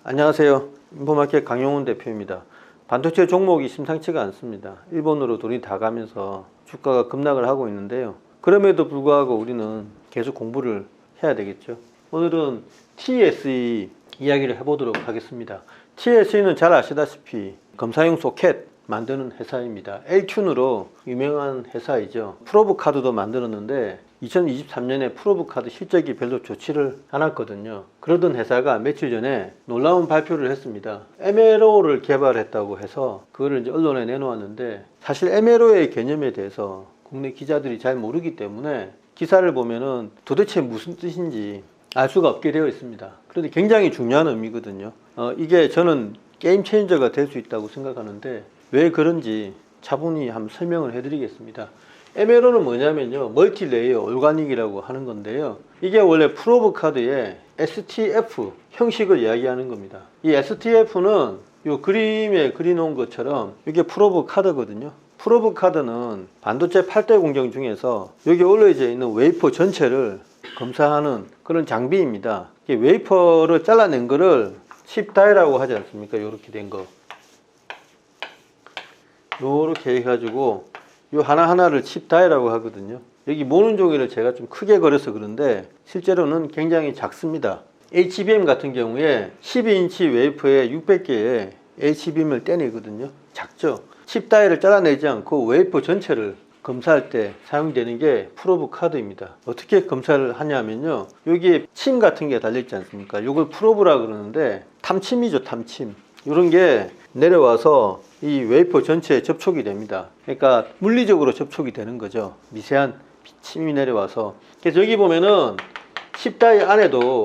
안녕하세요. 인포마켓 강용훈 대표입니다. 반도체 종목이 심상치가 않습니다. 일본으로 돈이 다 가면서 주가가 급락을 하고 있는데요. 그럼에도 불구하고 우리는 계속 공부를 해야 되겠죠. 오늘은 TSE 이야기를 해보도록 하겠습니다. TSE는 잘 아시다시피 검사용 소켓 만드는 회사입니다. L튠으로 유명한 회사이죠. 프로브 카드도 만들었는데 2023년에 프로브 카드 실적이 별로 좋지를 않았거든요. 그러던 회사가 며칠 전에 놀라운 발표를 했습니다. MLO를 개발했다고 해서 그거를 이제 언론에 내놓았는데, 사실 MLO의 개념에 대해서 국내 기자들이 잘 모르기 때문에 기사를 보면은 도대체 무슨 뜻인지 알 수가 없게 되어 있습니다. 그런데 굉장히 중요한 의미거든요. 이게 저는 게임 체인저가 될 수 있다고 생각하는데 왜 그런지 차분히 한번 설명을 해드리겠습니다. MLO는 뭐냐면요, 멀티레이어 오가닉이라고 하는 건데요, 이게 원래 프로브 카드의 STF 형식을 이야기하는 겁니다. 이 STF는 이 그림에 그려놓은 것처럼 이게 프로브 카드거든요. 프로브 카드는 반도체 8대 공정 중에서 여기 올려져 있는 웨이퍼 전체를 검사하는 그런 장비입니다. 이 웨이퍼를 잘라낸 거를 칩 다이라고 하지 않습니까? 이렇게 된 거, 요렇게 해가지고 요 하나하나를 칩 다이라고 하거든요. 여기 모는 종이를 제가 좀 크게 그려서 그런데 실제로는 굉장히 작습니다. HBM 같은 경우에 12인치 웨이퍼에 600개의 HBM을 떼내거든요. 작죠. 칩 다이를 잘라내지 않고 웨이퍼 전체를 검사할 때 사용되는 게 프로브 카드입니다. 어떻게 검사를 하냐면요, 여기에 침 같은 게 달려있지 않습니까? 이걸 프로브라 그러는데 탐침이죠. 탐침. 이런 게 내려와서 이 웨이퍼 전체에 접촉이 됩니다. 그러니까 물리적으로 접촉이 되는 거죠. 미세한 침이 내려와서. 그래서 여기 보면은 칩 다이 안에도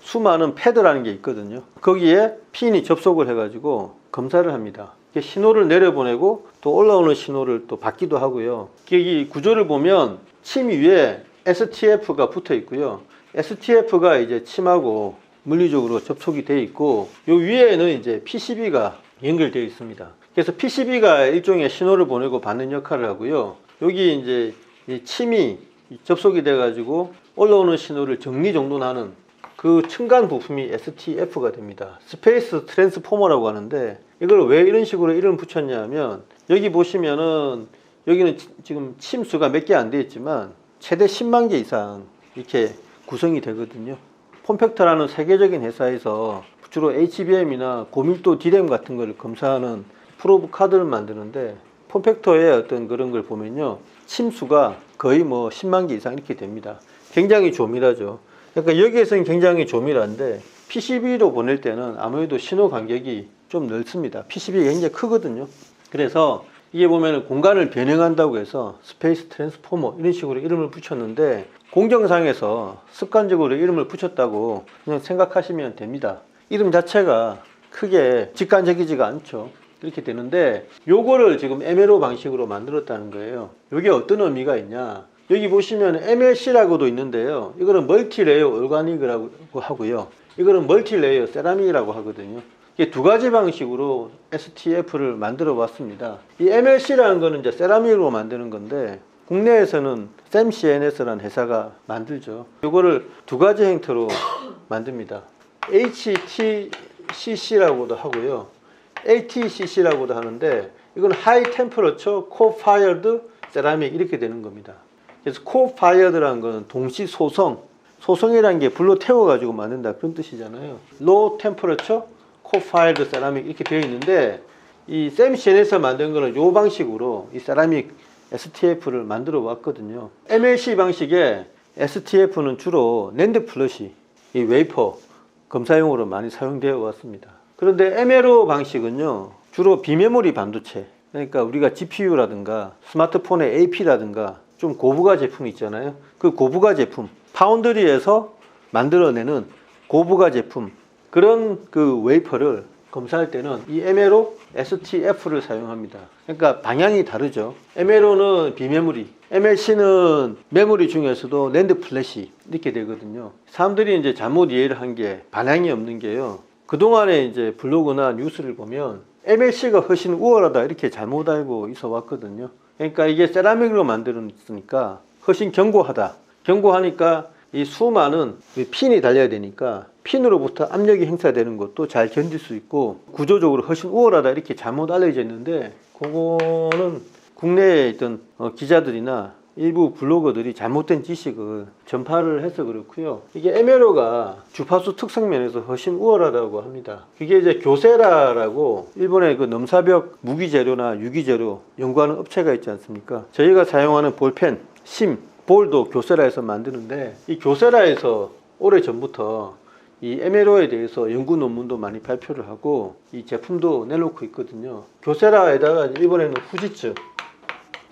수많은 패드라는 게 있거든요. 거기에 핀이 접속을 해가지고 검사를 합니다. 신호를 내려보내고 또 올라오는 신호를 또 받기도 하고요. 이 구조를 보면 침 위에 STF가 붙어 있고요. STF가 이제 침하고 물리적으로 접촉이 되어 있고, 요 위에는 이제 PCB가 연결되어 있습니다. 그래서 PCB가 일종의 신호를 보내고 받는 역할을 하고요. 여기 이제 이 침이 접속이 돼 가지고 올라오는 신호를 정리정돈하는 그 층간 부품이 STF가 됩니다. 스페이스 트랜스포머라고 하는데, 이걸 왜 이런 식으로 이름을 붙였냐면, 여기 보시면은 여기는 지금 침수가 몇 개 안 되어 있지만 최대 10만 개 이상 이렇게 구성이 되거든요. 폼팩터라는 세계적인 회사에서 주로 HBM이나 고밀도 D램 같은 걸 검사하는 프로브 카드를 만드는데, 폼팩터의 어떤 그런 걸 보면요, 침수가 거의 뭐 10만 개 이상 이렇게 됩니다. 굉장히 조밀하죠. 그러니까 여기에서는 굉장히 조밀한데 PCB로 보낼 때는 아무래도 신호 간격이 좀 넓습니다. PCB가 굉장히 크거든요. 그래서 이게 보면 공간을 변형한다고 해서 스페이스 트랜스포머 이런 식으로 이름을 붙였는데, 공정상에서 습관적으로 이름을 붙였다고 그냥 생각하시면 됩니다. 이름 자체가 크게 직관적이지가 않죠. 이렇게 되는데, 요거를 지금 MLO 방식으로 만들었다는 거예요. 이게 어떤 의미가 있냐, 여기 보시면 MLC라고도 있는데요, 이거는 멀티레이어 오가닉이라고 하고요, 이거는 멀티레이어 세라믹이라고 하거든요. 이게 두 가지 방식으로 STF를 만들어 봤습니다. 이 MLC라는 거는 이제 세라믹으로 만드는 건데, 국내에서는 샘CNS라는 회사가 만들죠. 이거를 두 가지 형태로 만듭니다. HTCC라고도 하고요, LTCC라고도 하는데, 이건 하이 템퍼러처 코파이어드 세라믹 이렇게 되는 겁니다. 그래서 코파이어드라는 거는 동시 소성, 소성이라는 게 불로 태워가지고 만든다 그런 뜻이잖아요. 로우 템퍼러처 코파이어드 세라믹 이렇게 되어 있는데, 이 샘CNS에서 만든 거는 이 방식으로 이 세라믹 STF를 만들어 왔거든요. MLC 방식의 STF는 주로 낸드 플러시, 이 웨이퍼 검사용으로 많이 사용되어 왔습니다. 그런데 MLO 방식은요, 주로 비메모리 반도체, 그러니까 우리가 GPU라든가 스마트폰의 AP라든가 좀 고부가 제품 있잖아요. 그 고부가 제품, 파운드리에서 만들어내는 고부가 제품, 그런 그 웨이퍼를 검사할 때는 이 MLO STF를 사용합니다. 그러니까 방향이 다르죠. MLO는 비메모리, MLC는 메모리 중에서도 낸드 플래시 이렇게 되거든요. 사람들이 이제 잘못 이해를 한 게 반향이 없는 게요, 그동안에 이제 블로그나 뉴스를 보면 MLC가 훨씬 우월하다 이렇게 잘못 알고 있어 왔거든요. 그러니까 이게 세라믹으로 만들었으니까 훨씬 견고하다, 견고하니까 이 수많은 핀이 달려야 되니까 핀으로부터 압력이 행사되는 것도 잘 견딜 수 있고 구조적으로 훨씬 우월하다 이렇게 잘못 알려져 있는데, 그거는 국내에 있던 기자들이나 일부 블로거들이 잘못된 지식을 전파를 해서 그렇고요. 이게 에메로가 주파수 특성 면에서 훨씬 우월하다고 합니다. 그게 이제 교세라라고 일본의 그 넘사벽 무기 재료나 유기 재료 연구하는 업체가 있지 않습니까? 저희가 사용하는 볼펜, 심, 볼도 교세라에서 만드는데, 이 교세라에서 오래전부터 이 에메로에 대해서 연구 논문도 많이 발표를 하고 이 제품도 내놓고 있거든요. 교세라에다가 일본에는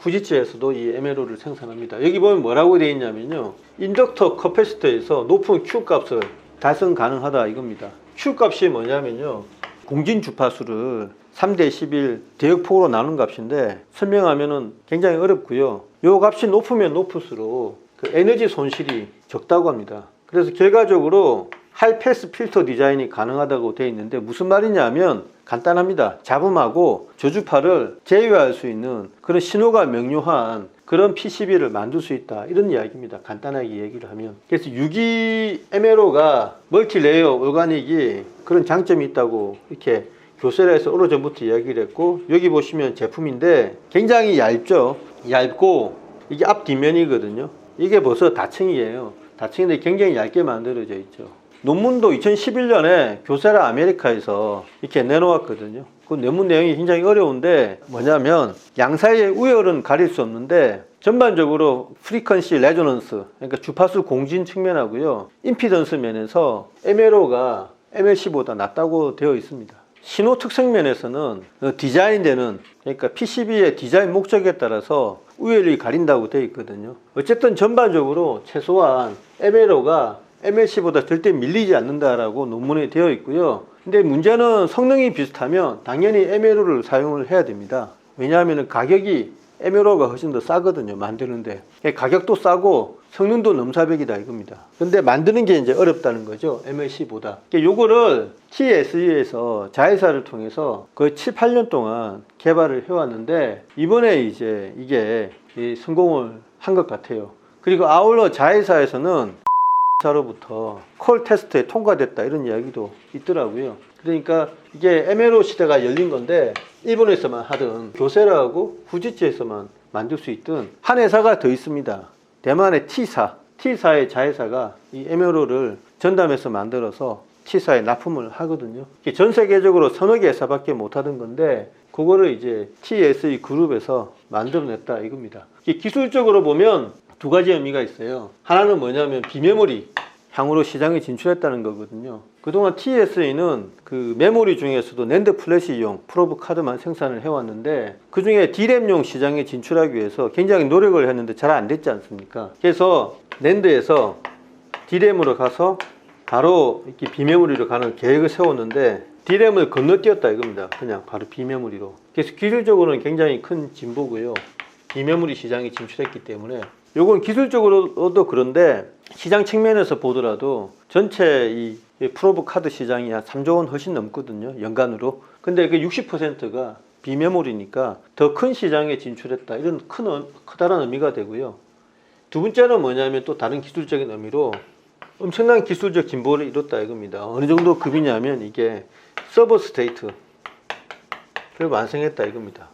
후지츠에서도 이 에메로를 생산합니다. 여기 보면 뭐라고 되어 있냐면요, 인덕터 커패시터에서 높은 Q 값을 달성 가능하다 이겁니다. Q 값이 뭐냐면요, 공진 주파수를 3대11 대역폭으로 나눈 값인데 설명하면은 굉장히 어렵고요. 요 값이 높으면 높을수록 그 에너지 손실이 적다고 합니다. 그래서 결과적으로 하이패스 필터 디자인이 가능하다고 되어 있는데, 무슨 말이냐면 간단합니다. 잡음하고 저주파를 제어할 수 있는 그런 신호가 명료한 그런 PCB를 만들 수 있다 이런 이야기입니다. 간단하게 얘기를 하면. 그래서 유기 에메로가 멀티레이어 오가닉이 그런 장점이 있다고 이렇게 교세라에서 오래전부터 이야기를 했고, 여기 보시면 제품인데 굉장히 얇죠. 얇고 이게 앞 뒷면이거든요. 이게 벌써 다층이에요. 다층인데 굉장히 얇게 만들어져 있죠. 논문도 2011년에 교세라 아메리카에서 이렇게 내놓았거든요. 그 논문 내용이 굉장히 어려운데 뭐냐면 양사이의 우열은 가릴 수 없는데 전반적으로 프리퀀시 레조넌스, 그러니까 주파수 공진 측면하고요, 임피던스 면에서 에메로가 MLC보다 낫다고 되어 있습니다. 신호 특성 면에서는 디자인되는, 그러니까 PCB의 디자인 목적에 따라서 우열이 가린다고 되어 있거든요. 어쨌든 전반적으로 최소한 에메로가 MLC보다 절대 밀리지 않는다라고 논문에 되어 있고요. 근데 문제는 성능이 비슷하면 당연히 에메로를 사용을 해야 됩니다. 왜냐하면 가격이 에메로가 훨씬 더 싸거든요, 만드는데. 가격도 싸고 성능도 넘사벽이다 이겁니다. 근데 만드는 게 이제 어렵다는 거죠, MLC보다. 요거를 TSE에서 자회사를 통해서 거의 7, 8년 동안 개발을 해왔는데 이번에 이제 이게 성공을 한 것 같아요. 그리고 아울러 자회사에서는 사로부터 콜 테스트에 통과됐다 이런 이야기도 있더라고요. 그러니까 이게 에메로 시대가 열린 건데 일본에서만 하든 교세라하고 후지츠에서만 만들 수 있든 한 회사가 더 있습니다. 대만의 T사의 자회사가 이 에메로를 전담해서 만들어서 T사에 납품을 하거든요. 이게 전 세계적으로 서너 개 회사밖에 못 하던 건데 그거를 이제 TSE 그룹에서 만들어냈다 이겁니다. 기술적으로 보면 두 가지 의미가 있어요. 하나는 뭐냐면 비메모리 향으로 시장에 진출했다는 거거든요. 그동안 TSE는 그 메모리 중에서도 낸드 플래시용 프로브 카드만 생산을 해왔는데 그 중에 D램용 시장에 진출하기 위해서 굉장히 노력을 했는데 잘 안 됐지 않습니까? 그래서 낸드에서 D램으로 가서 바로 이렇게 비메모리로 가는 계획을 세웠는데 D램을 건너뛰었다 이겁니다. 그냥 바로 비메모리로. 그래서 기술적으로는 굉장히 큰 진보고요. 비메모리 시장에 진출했기 때문에 요건 기술적으로도 그런데 시장 측면에서 보더라도 전체 이 프로브 카드 시장이 한 3조 원 훨씬 넘거든요, 연간으로. 근데 그 60%가 비메모리니까 더 큰 시장에 진출했다 이런 커다란 의미가 되고요. 두 번째는 뭐냐면 또 다른 기술적인 의미로 엄청난 기술적 진보를 이뤘다 이겁니다. 어느 정도 급이냐면 이게 서브스트레이트를 완성했다 이겁니다.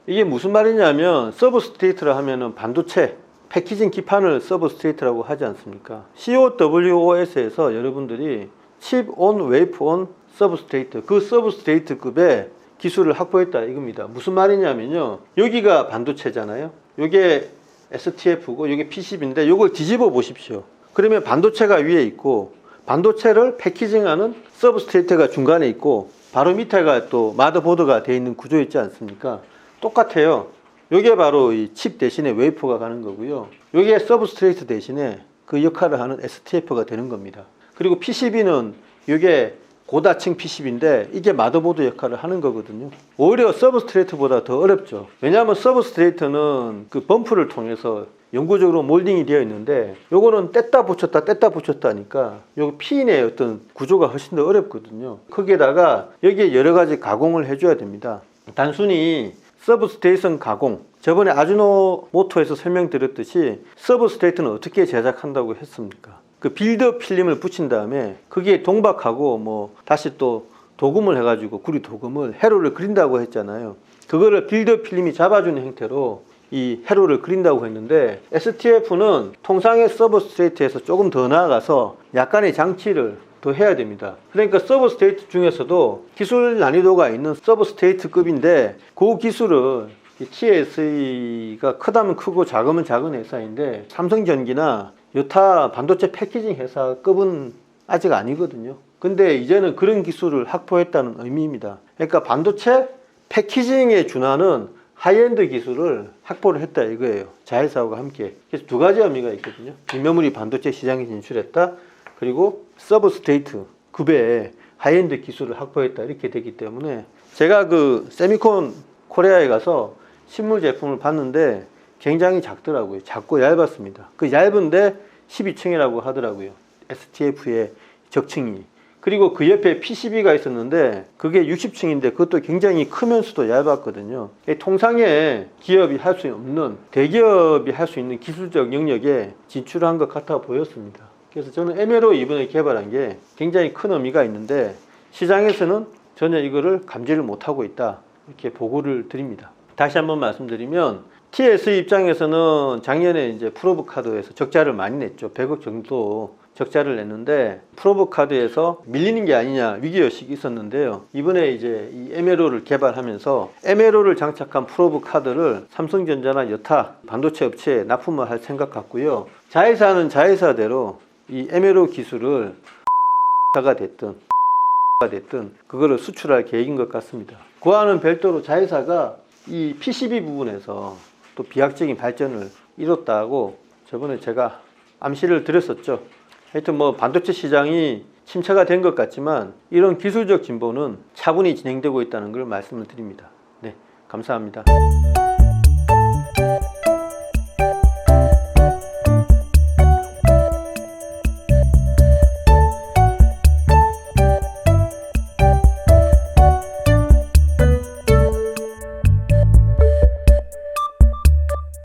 이게 무슨 말이냐면 서브스트레이트라 하면은 반도체 패키징 기판을 서브스트레이트라고 하지 않습니까? COWOS에서 여러분들이 칩 온 웨이프 온 서브스트레이트, 그 서브스트레이트급의 기술을 확보했다 이겁니다. 무슨 말이냐면요, 여기가 반도체잖아요. 요게 STF고 요게 PCB인데 요걸 뒤집어 보십시오. 그러면 반도체가 위에 있고 반도체를 패키징하는 서브스트레이트가 중간에 있고 바로 밑에가 또 마더보드가 되어 있는 구조 있지 않습니까? 똑같아요. 요게 바로 이 칩 대신에 웨이퍼가 가는 거고요. 요게 서브스트레이트 대신에 그 역할을 하는 STF가 되는 겁니다. 그리고 PCB는 요게 고다층 PCB인데 이게 마더보드 역할을 하는 거거든요. 오히려 서브스트레이트보다 더 어렵죠. 왜냐하면 서브스트레이트는 그 범프를 통해서 영구적으로 몰딩이 되어 있는데 요거는 뗐다 붙였다 하니까 요 핀의 어떤 구조가 훨씬 더 어렵거든요. 거기에다가 여기에 여러 가지 가공을 해줘야 됩니다. 단순히 서브스테이션 가공, 저번에 아주노모토에서 설명드렸듯이 서브스트레이트는 어떻게 제작한다고 했습니까? 그 빌드업 필름을 붙인 다음에 거기에 동박하고 뭐 다시 또 도금을 해가지고 구리 도금을 회로를 그린다고 했잖아요. 그거를 빌드업 필름이 잡아주는 형태로 이 회로를 그린다고 했는데, STF는 통상의 서브스트레이트에서 조금 더 나아가서 약간의 장치를 더 해야 됩니다. 그러니까 서브스트레이트 중에서도 기술 난이도가 있는 서브스트레이트급인데 그 기술을 TSE가 크다면 크고 작으면 작은 회사인데 삼성전기나 여타 반도체 패키징 회사급은 아직 아니거든요. 근데 이제는 그런 기술을 확보했다는 의미입니다. 그러니까 반도체 패키징에 준하는 하이엔드 기술을 확보를 했다 이거예요. 자회사와 함께. 그래서 두 가지 의미가 있거든요. 인면물이 반도체 시장에 진출했다. 그리고 서브스트레이트 급의 하이엔드 기술을 확보했다 이렇게 되기 때문에, 제가 그 세미콘 코리아에 가서 실물 제품을 봤는데 굉장히 작더라고요. 작고 얇았습니다. 그 얇은데 12층이라고 하더라고요. STF의 적층이. 그리고 그 옆에 PCB가 있었는데 그게 60층인데 그것도 굉장히 크면서도 얇았거든요. 통상의 기업이 할 수 없는, 대기업이 할 수 있는 기술적 영역에 진출한 것 같아 보였습니다. 그래서 저는 MLO 이번에 개발한 게 굉장히 큰 의미가 있는데 시장에서는 전혀 이거를 감지를 못하고 있다 이렇게 보고를 드립니다. 다시 한번 말씀드리면 TS 입장에서는 작년에 이제 프로브 카드에서 적자를 많이 냈죠. 100억 정도 적자를 냈는데 프로브 카드에서 밀리는 게 아니냐 위기의식이 있었는데요. 이번에 이제 이 MLO를 개발하면서 MLO를 장착한 프로브 카드를 삼성전자나 여타 반도체 업체에 납품을 할 생각 같고요. 자회사는 자회사대로 이 MLO 기술을 가 됐든 그거를 수출할 계획인 것 같습니다. 그와는 별도로 자회사가 이 PCB 부분에서 또 비약적인 발전을 이뤘다고 저번에 제가 암시를 드렸었죠. 하여튼 뭐 반도체 시장이 침체가 된 것 같지만 이런 기술적 진보는 차분히 진행되고 있다는 걸 말씀을 드립니다. 네, 감사합니다.